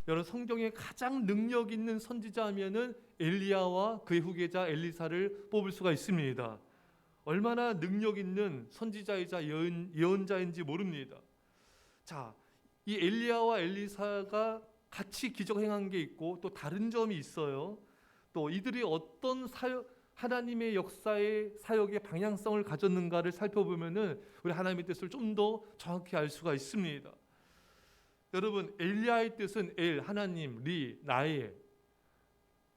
여러분, 성경에 가장 능력 있는 선지자 하면은 엘리야와 그의 후계자 엘리사를 뽑을 수가 있습니다. 얼마나 능력 있는 선지자이자 예언자인지 모릅니다. 자, 이 엘리야와 엘리사가 같이 기적 행한 게 있고 또 다른 점이 있어요. 또 이들이 어떤 하나님의 역사의 사역의 방향성을 가졌는가를 살펴보면은 우리 하나님의 뜻을 좀 더 정확히 알 수가 있습니다. 여러분, 엘리야의 뜻은 엘 하나님, 리 나의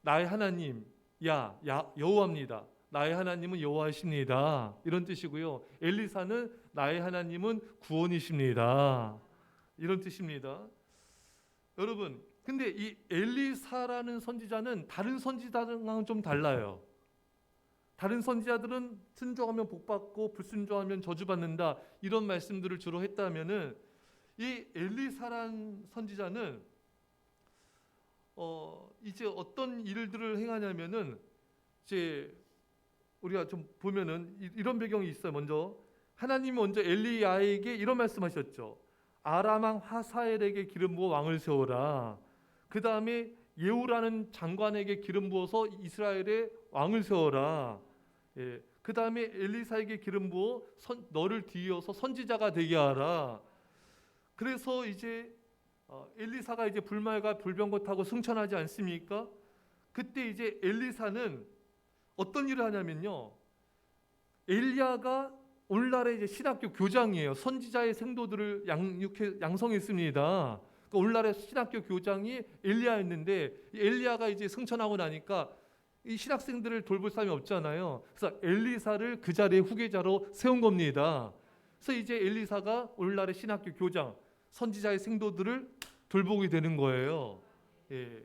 하나님, 야 여호와입니다. 나의 하나님은 여호와이십니다. 이런 뜻이고요. 엘리사는 나의 하나님은 구원이십니다. 이런 뜻입니다. 여러분, 근데 이 엘리사라는 선지자는 다른 선지자랑은 좀 달라요. 다른 선지자들은 순종하면 복받고 불순종하면 저주받는다, 이런 말씀들을 주로 했다면은 이 엘리사란 선지자는 이제 어떤 일들을 행하냐면은 이제 우리가 좀 보면은 이런 배경이 있어요. 먼저 하나님이 먼저 엘리야에게 이런 말씀하셨죠. 아람 왕 하사엘에게 기름 부어 왕을 세워라. 그 다음에 예후라는 장관에게 기름 부어서 이스라엘의 왕을 세워라. 예. 그 다음에 엘리사에게 기름 부어 너를 뒤이어서 선지자가 되게 하라. 그래서 이제 엘리사가 이제 불말과 불병거 타고 승천하지 않습니까? 그때 이제 엘리사는 어떤 일을 하냐면요, 엘리야가 오늘날의 이제 신학교 교장이에요. 선지자의 생도들을 양성했습니다. 그러니까 오늘날의 신학교 교장이 엘리야였는데, 엘리야가 이제 승천하고 나니까 이 신학생들을 돌볼 사람이 없잖아요. 그래서 엘리사를 그 자리에 후계자로 세운 겁니다. 그래서 이제 엘리사가 오늘날의 신학교 교장, 선지자의 생도들을 돌보게 되는 거예요. 예.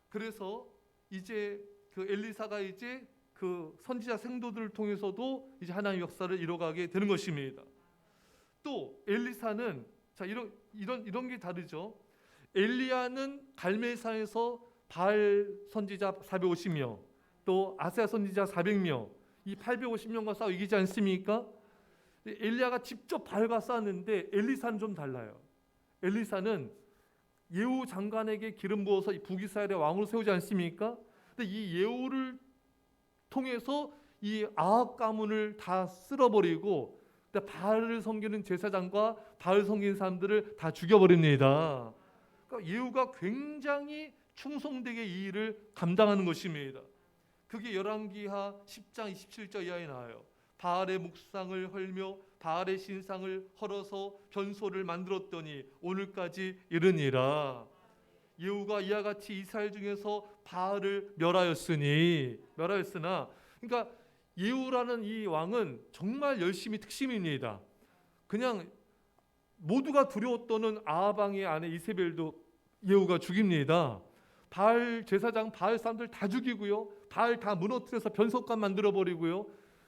그래서 이제 그 엘리사가 이제 그 선지자 생도들을 통해서도 이제 하나님의 역사를 이뤄가게 되는 것입니다. 또 엘리사는 자 이런 게 다르죠. 엘리야는 갈멜산에서 바알 선지자 450명, 또 아세아 선지자 400명, 이 850명과 싸워 이기지 않습니까? 엘리야가 직접 바알과 싸웠는데 엘리사는 좀 달라요. 엘리사는 예후 장관에게 기름 부어서 북이스라엘의 왕으로 세우지 않습니까? 근데 이 예후를 통해서 이 아합 가문을 다 쓸어버리고 바알을 섬기는 제사장과 바알 섬기는 사람들을 다 죽여버립니다. 그러니까 예후가 굉장히 충성되게 이 일을 감당하는 것입니다. 그게 열왕기하 10장 27절 이하에 나와요. 바알의 묵상을 헐며 바알의 신상을 헐어서 변소를 만들었더니 오늘까지 이르니라. 예후가 이와 같이 이스라엘 중에서 바알을 멸하였으나, 그러니까 예후라는 이 왕은 정말 열심히 특심입니다. 그냥 모두가 두려워 떠는 아합 왕의 아내 이세벨도 예후가 죽입니다. 바알 제사장, 바알 사람들 다 죽이고요, 바알 다 무너뜨려서 변속관 만들어 버리고요.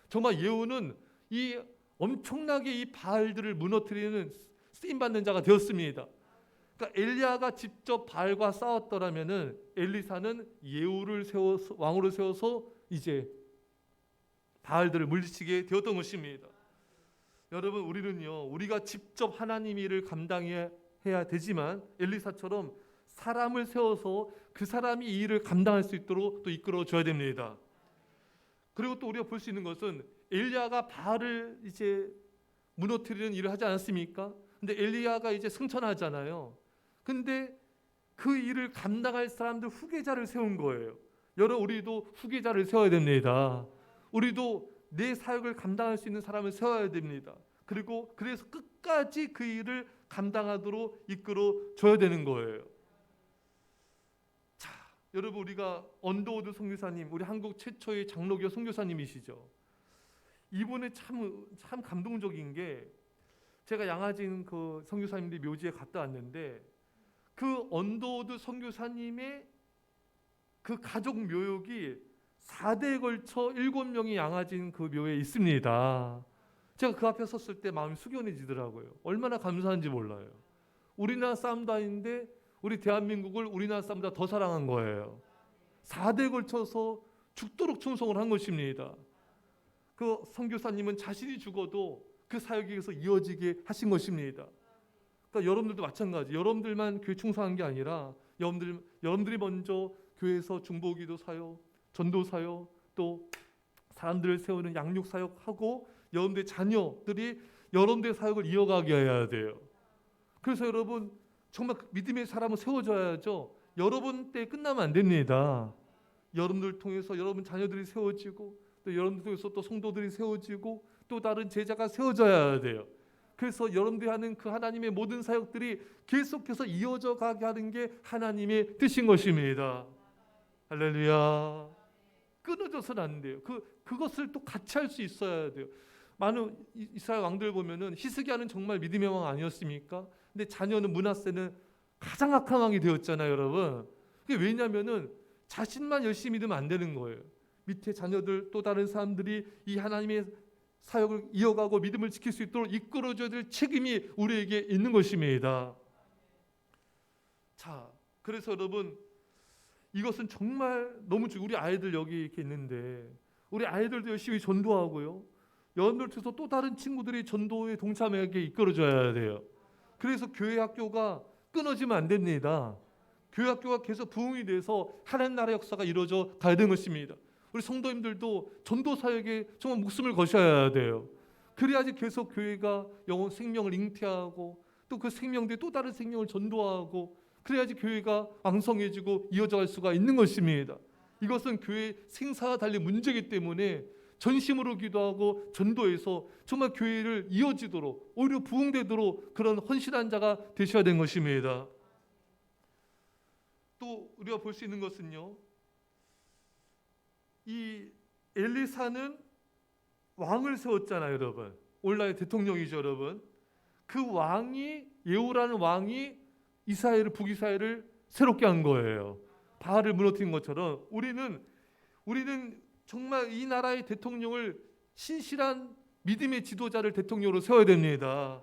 정말 예후는 이 엄청나게 이 바알들을 무너뜨리는 쓰임 받는 자가 되었습니다. 그러니까 엘리야가 직접 바알과 싸웠더라면은 엘리사는 예후를 왕으로 세워서 이제 바알들을 물리치게 되었던 것입니다. 여러분, 우리는요, 우리가 직접 하나님 일을 감당해야 되지만 엘리사처럼 사람을 세워서 그 사람이 이 일을 감당할 수 있도록 또 이끌어 줘야 됩니다. 그리고 또 우리가 볼 수 있는 것은 엘리야가 바알을 이제 무너뜨리는 일을 하지 않았습니까? 근데 엘리야가 이제 승천하잖아요. 근데 그 일을 감당할 사람들 후계자를 세운 거예요. 여러분, 우리도 후계자를 세워야 됩니다. 우리도 내 사역을 감당할 수 있는 사람을 세워야 됩니다. 그리고 그래서 끝까지 그 일을 감당하도록 이끌어 줘야 되는 거예요. 자, 여러분, 우리가 언더우드 선교사님, 우리 한국 최초의 장로교 선교사님이시죠. 이분의 참 감동적인 게, 제가 양화진 그 선교사님들 묘지에 갔다 왔는데 그 언더우드 선교사님의 그 가족 묘역이 4대에 걸쳐 7명이 양화진 그 묘에 있습니다. 제가 그 앞에 섰을 때 마음이 숙연해지더라고요. 얼마나 감사한지 몰라요. 우리나라 사람도 아닌데 우리 대한민국을 우리나라 사람보다 더 사랑한 거예요. 4대에 걸쳐서 죽도록 충성을 한 것입니다. 그 선교사님은 자신이 죽어도 그 사역에 의해서 이어지게 하신 것입니다. 그러니까 여러분들도 마찬가지. 여러분들만 교회 충성한 게 아니라 여러분들이 먼저 교회에서 중보기도 사역, 전도 사역, 또 사람들을 세우는 양육 사역하고 여러분들의 자녀들이 여러분들의 사역을 이어가게 해야 돼요. 그래서 여러분 정말 믿음의 사람은 세워져야죠. 여러분 때 끝나면 안 됩니다. 여러분들 통해서 여러분 자녀들이 세워지고 또 여러분들 통해서 또 성도들이 세워지고 또 다른 제자가 세워져야 돼요. 그래서 여러분들이 하는 그 하나님의 모든 사역들이 계속해서 이어져 가게 하는 게 하나님의 뜻인 것입니다. 할렐루야. 끊어져서는 안 돼요. 그것을 또 같이 할 수 있어야 돼요. 많은 이스라엘 왕들 보면은 히스기야는 정말 믿음의 왕 아니었습니까? 근데 자녀는 므낫세는 가장 악한 왕이 되었잖아요, 여러분. 그게 왜냐면은 자신만 열심히 믿으면 안 되는 거예요. 밑에 자녀들 또 다른 사람들이 이 하나님의 사역을 이어가고 믿음을 지킬 수 있도록 이끌어줘야 될 책임이 우리에게 있는 것입니다. 자, 그래서 여러분 이것은 정말 너무 우리 아이들 여기 이렇게 있는데 우리 아이들도 열심히 전도하고요. 여러분들 통해서 또 다른 친구들이 전도에 동참하게 이끌어줘야 돼요. 그래서 교회 학교가 끊어지면 안 됩니다. 교회 학교가 계속 부흥이 돼서 하나님 나라의 역사가 이루어져 가야 되는 것입니다. 우리 성도님들도 전도 사역에 정말 목숨을 거셔야 돼요. 그래야지 계속 교회가 영혼 생명을 잉태하고 또 그 생명들이 또 다른 생명을 전도하고 그래야지 교회가 왕성해지고 이어져 갈 수가 있는 것입니다. 이것은 교회 생사와 달리 문제이기 때문에 전심으로 기도하고 전도해서 정말 교회를 이어지도록 오히려 부흥되도록 그런 헌신한 자가 되셔야 되는 것입니다. 또 우리가 볼 수 있는 것은요, 이 엘리사는 왕을 세웠잖아요, 여러분. 오늘날의 대통령이죠, 여러분. 그 왕이 예후라는 왕이 이스라엘을 북이스라엘을 새롭게 한 거예요. 바알을 무너뜨린 것처럼 우리는 정말 이 나라의 대통령을 신실한 믿음의 지도자를 대통령으로 세워야 됩니다.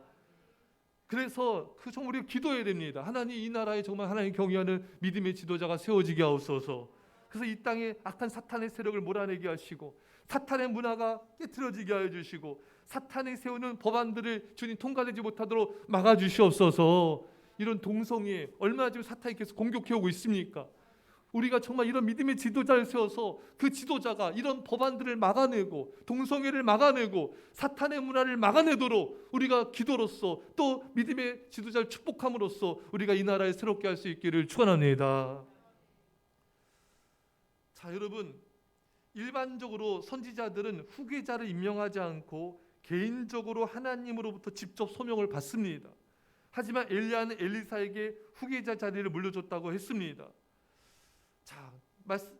그래서 정말 우리가 기도해야 됩니다. 하나님 이 나라에 정말 하나님 경외하는 믿음의 지도자가 세워지게 하옵소서. 그래서 이 땅에 악한 사탄의 세력을 몰아내게 하시고 사탄의 문화가 깨트려지게 하여 주시고 사탄이 세우는 법안들을 주님 통과되지 못하도록 막아주시옵소서. 이런 동성애 얼마나 지금 사탄이 계속 공격해오고 있습니까? 우리가 정말 이런 믿음의 지도자를 세워서 그 지도자가 이런 법안들을 막아내고 동성애를 막아내고 사탄의 문화를 막아내도록 우리가 기도로서 또 믿음의 지도자를 축복함으로써 우리가 이 나라에 새롭게 할 수 있기를 축원합니다. 자, 여러분, 일반적으로 선지자들은 후계자를 임명하지 않고 개인적으로 하나님으로부터 직접 소명을 받습니다. 하지만 엘리야는 엘리사에게 후계자 자리를 물려줬다고 했습니다. 자,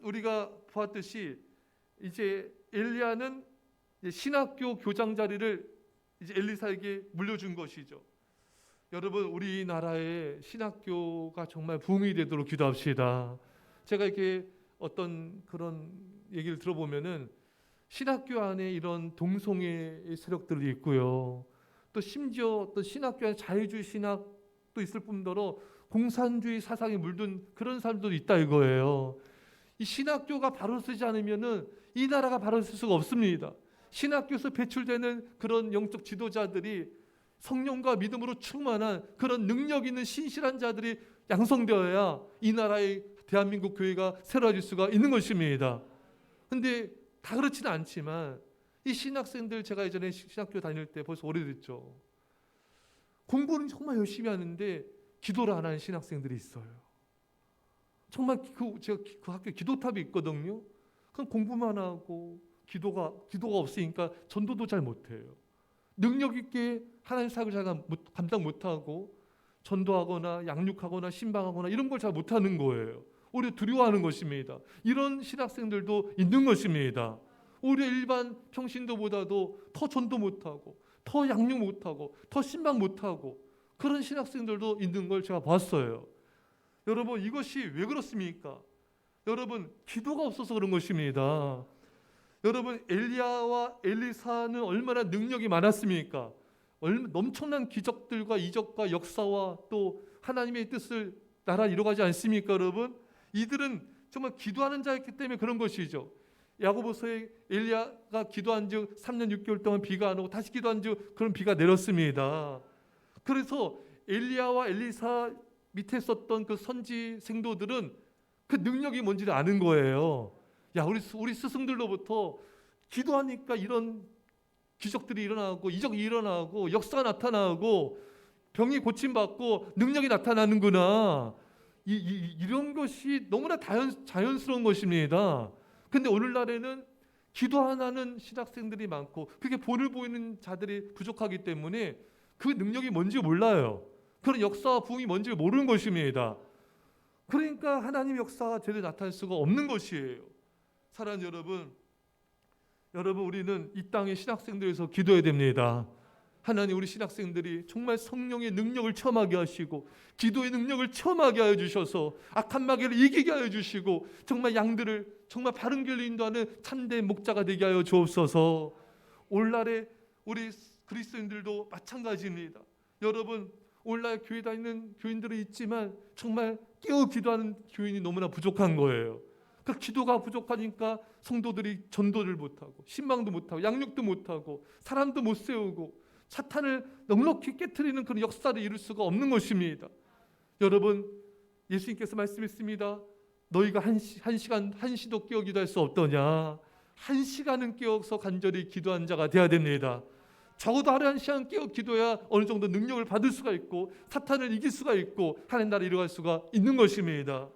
우리가 보았듯이 이제 엘리야는 신학교 교장 자리를 이제 엘리사에게 물려준 것이죠. 여러분, 우리나라의 신학교가 정말 부흥이 되도록 기도합시다. 제가 이렇게 어떤 그런 얘기를 들어보면은 신학교 안에 이런 동성애 세력들이 있고요. 또 심지어 어떤 신학교 안에 자유주의 신학도 있을 뿐더러 공산주의 사상에 물든 그런 사람들도 있다 이거예요. 이 신학교가 바로 서지 않으면은 이 나라가 바로 설 수가 없습니다. 신학교에서 배출되는 그런 영적 지도자들이 성령과 믿음으로 충만한 그런 능력 있는 신실한 자들이 양성되어야 이 나라의 대한민국 교회가 새로워질 수가 있는 것입니다. 그런데 다 그렇지는 않지만 이 신학생들, 제가 예전에 신학교 다닐 때 벌써 오래됐죠. 공부는 정말 열심히 하는데 기도를 안 하는 신학생들이 있어요. 정말 제가 그 학교에 기도탑이 있거든요. 그럼 공부만 하고 기도가 없으니까 전도도 잘 못해요. 능력 있게 하나님 사역을 잘 감당 못하고 전도하거나 양육하거나 신방하거나 이런 걸 잘 못하는 거예요. 오히려 두려워하는 것입니다. 이런 신학생들도 있는 것입니다. 오히려 일반 평신도보다도 더 전도 못하고 더 양육 못하고 더 신방 못하고 그런 신학생들도 있는 걸 제가 봤어요. 여러분, 이것이 왜 그렇습니까? 여러분, 기도가 없어서 그런 것입니다. 여러분, 엘리야와 엘리사는 얼마나 능력이 많았습니까? 엄청난 기적들과 이적과 역사와 또 하나님의 뜻을 나라 이루어가지 않습니까, 여러분? 이들은 정말 기도하는 자였기 때문에 그런 것이죠. 야고보서에 엘리야가 기도한즉 3년 6개월 동안 비가 안 오고 다시 기도한즉 그런 비가 내렸습니다. 그래서 엘리야와 엘리사 밑에 썼던 그 선지 생도들은 그 능력이 뭔지를 아는 거예요. 야, 우리 스승들로부터 기도하니까 이런 기적들이 일어나고 이적이 일어나고 역사가 나타나고 병이 고침받고 능력이 나타나는구나. 이런 것이 너무나 자연스러운 것입니다. 근데 오늘날에는 기도 하나는 신학생들이 많고 그게 본을 보이는 자들이 부족하기 때문에 그 능력이 뭔지 몰라요. 그런 역사와 부흥이 뭔지 모르는 것입니다. 그러니까 하나님의 역사가 제대로 나타날 수가 없는 것이에요. 사랑하는 여러분, 우리는 이 땅의 신학생들에서 기도해야 됩니다. 하나님, 우리 신학생들이 정말 성령의 능력을 체험하게 하시고 기도의 능력을 체험하게 하여 주셔서 악한 마귀를 이기게 하여 주시고 정말 양들을 정말 바른 길로 인도하는 참된 목자가 되게 하여 주옵소서. 오늘날의 우리 그리스도인들도 마찬가지입니다. 여러분, 오늘날 교회 다니는 교인들은 있지만 정말 깨어 기도하는 교인이 너무나 부족한 거예요. 그 기도가 부족하니까 성도들이 전도를 못하고 신방도 못하고 양육도 못하고 사람도 못 세우고 사탄을 넉넉히 깨트리는 그런 역사를 이룰 수가 없는 것입니다. 여러분, 예수님께서 말씀했습니다. 너희가 한 시도 깨어 기도할 수 없더냐. 한 시간은 깨어서 간절히 기도한 자가 되어야 됩니다. 적어도 하루에 한 시간 깨어 기도해야 어느 정도 능력을 받을 수가 있고 사탄을 이길 수가 있고 하나님 나라를 이루어갈 수가 있는 것입니다.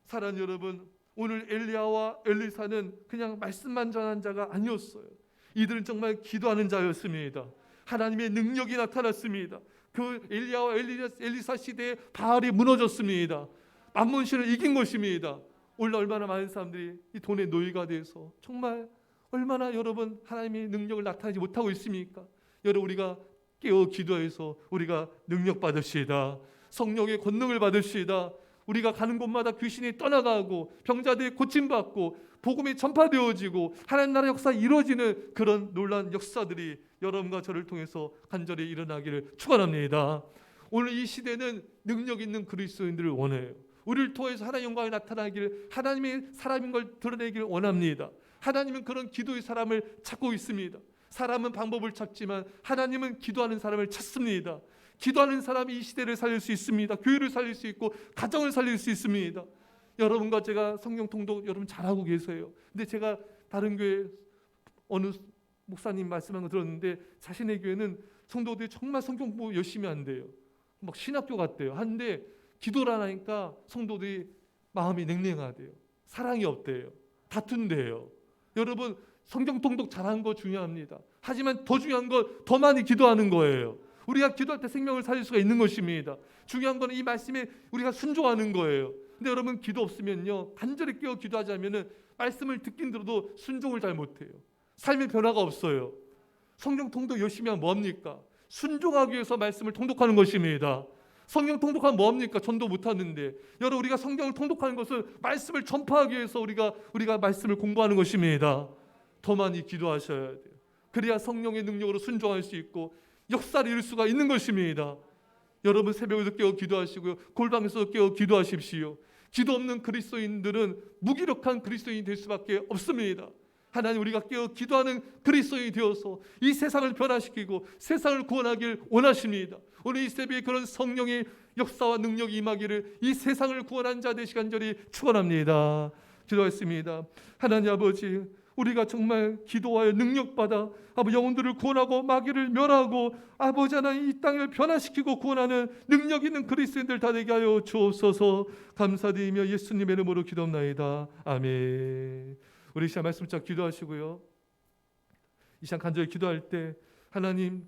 사랑하는 여러분, 오늘 엘리야와 엘리사는 그냥 말씀만 전한 자가 아니었어요. 이들은 정말 기도하는 자였습니다. 하나님의 능력이 나타났습니다. 그 엘리야와 엘리사 시대에 바알이 무너졌습니다. 만몬신을 이긴 것입니다. 오늘 얼마나 많은 사람들이 이 돈의 노예가 돼서 정말 얼마나 여러분 하나님의 능력을 나타내지 못하고 있습니까? 여러분, 우리가 깨어 기도해서 우리가 능력 받읍시다. 성령의 권능을 받읍시다. 우리가 가는 곳마다 귀신이 떠나가고 병자들이 고침받고 복음이 전파되어지고 하나님 나라 역사 이루어지는 그런 놀라운 역사들이 여러분과 저를 통해서 간절히 일어나기를 축원합니다. 오늘 이 시대는 능력 있는 그리스도인들을 원해요. 우리를 통해서 하나님의 영광이 나타나기를, 하나님의 사람인 걸 드러내기를 원합니다. 하나님은 그런 기도의 사람을 찾고 있습니다. 사람은 방법을 찾지만 하나님은 기도하는 사람을 찾습니다. 기도하는 사람이 이 시대를 살릴 수 있습니다. 교회를 살릴 수 있고 가정을 살릴 수 있습니다. 여러분과 제가 성경 통독 여러분 잘하고 계세요. 근데 제가 다른 교회 어느 목사님 말씀한 거 들었는데 자신의 교회는 성도들이 정말 성경 공부 열심히 한대요. 막 신학교 같대요. 한데 기도를 안 하니까 성도들이 마음이 냉랭하대요. 사랑이 없대요. 다툰대요. 여러분, 성경 통독 잘하는 거 중요합니다. 하지만 더 중요한 건 더 많이 기도하는 거예요. 우리가 기도할 때 생명을 살릴 수가 있는 것입니다. 중요한 건 이 말씀에 우리가 순종하는 거예요. 근데 여러분, 기도 없으면요, 간절히 깨어 기도하자면은 말씀을 듣긴 들어도 순종을 잘 못해요. 삶의 변화가 없어요. 성경 통독 열심히 하면 뭐합니까? 순종하기 위해서 말씀을 통독하는 것입니다. 성경 통독하면 뭐합니까? 전도 못하는데. 여러분, 우리가 성경을 통독하는 것은 말씀을 전파하기 위해서 우리가 말씀을 공부하는 것입니다. 더 많이 기도하셔야 돼요. 그래야 성령의 능력으로 순종할 수 있고 역사를 이룰 수가 있는 것입니다. 여러분, 새벽에도 깨어 기도하시고요, 골방에서도 깨어 기도하십시오. 기도 없는 그리스도인들은 무기력한 그리스도인이 될 수밖에 없습니다. 하나님, 우리가 깨어 기도하는 그리스도인이 되어서 이 세상을 변화시키고 세상을 구원하길 원하십니다. 오늘 이 새벽에 그런 성령의 역사와 능력이 임하기를, 이 세상을 구원한 자 되시기 간절히 축원합니다. 기도하겠습니다. 하나님 아버지, 우리가 정말 기도하여 능력받아 아버지 영혼들을 구원하고 마귀를 멸하고 아버지 하나님 이 땅을 변화시키고 구원하는 능력 있는 그리스도인들 다 되게 하여 주옵소서. 감사드리며 예수님의 이름으로 기도합나이다. 아멘. 우리 이 시간 말씀 쫙 기도하시고요, 이 시간 간절히 기도할 때 하나님